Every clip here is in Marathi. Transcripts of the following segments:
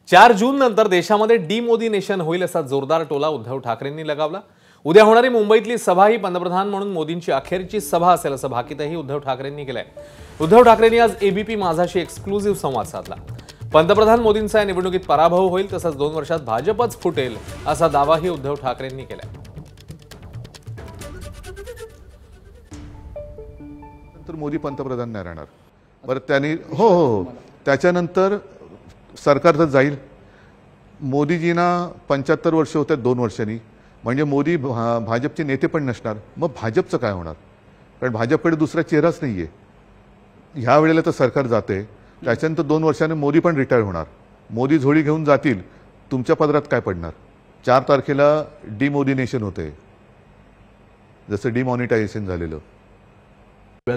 4 जून नंतर देशामध्ये डिमोदीनेशन होईल असा जोरदार टोला उद्धव ठाकरेंनी लगावला। उद्या होणारी मुंबईतली सभा ही पंतप्रधान म्हणून मोदींची अखेरची सभा असेल असं भाकीतही उद्धव ठाकरेंनी केलंय। उद्धव ठाकरेंनी आज एबीपी माझाशी एक्सक्लुझिव्ह संवाद साधला। पंतप्रधान मोदींचा या निवडणुकीत पराभव होईल तसंच 2 वर्षात भाजपच फुटेल असा दावाही उद्धव ठाकरेंनी केलाय। नंतर मोदी पंतप्रधान नाही राहणार। बरं त्यांनी हो त्याच्यानंतर सरकार तर जाईल। मोदीजींना 75 वर्ष होतात 2 वर्षांनी, म्हणजे मोदी भाजपचे नेते पण नसणार। मग भाजपचं काय होणार? कारण भाजपकडे दुसरा चेहराच नाहीये। ह्या वेळेला तर सरकार जाते, त्याच्यानंतर 2 वर्षांनी मोदी पण रिटायर होणार। मोदी झोळी घेऊन जातील, तुमच्या पदरात काय पडणार? 4 तारखेला डिमोदिनेशन होते, जसं डिमॉनिटायझेशन झालेलं।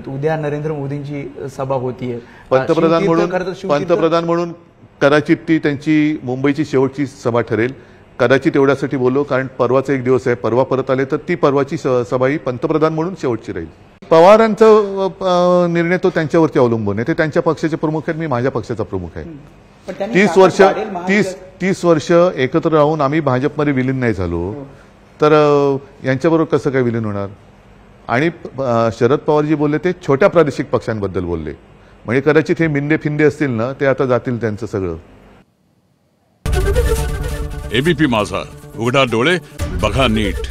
उद्या नरेंद्र मोदींची सभा होतीये। पंतप्रधान म्हणून कदाचित ती त्यांची मुंबईची शेवटची सभा ठरेल। कदाचित एवढ्यासाठी बोललो कारण परवाचा एक दिवस आहे, परवा परत आले तर ती परवाची सभा ही पंतप्रधान म्हणून शेवटची राहील। पवारांचा निर्णय तो त्यांच्यावरती अवलंबून आहे। ते त्यांच्या पक्षाचे प्रमुख आहेत, मी माझ्या पक्षाचा प्रमुख आहे। 30 वर्ष एकत्र राहून आम्ही भाजपमध्ये विलीन नाही झालो, तर यांच्याबरोबर कसं काय विलीन होणार? आणि शरद पवारजी बोलले ते छोट्या प्रादेशिक पक्षांबद्दल बोलले, म्हणजे कदाचित हे मिंदे फिंदे असतील ना, ते आता जातील त्यांचं सगळं। एबीपी माझा, उघडा डोळे बघा नीट।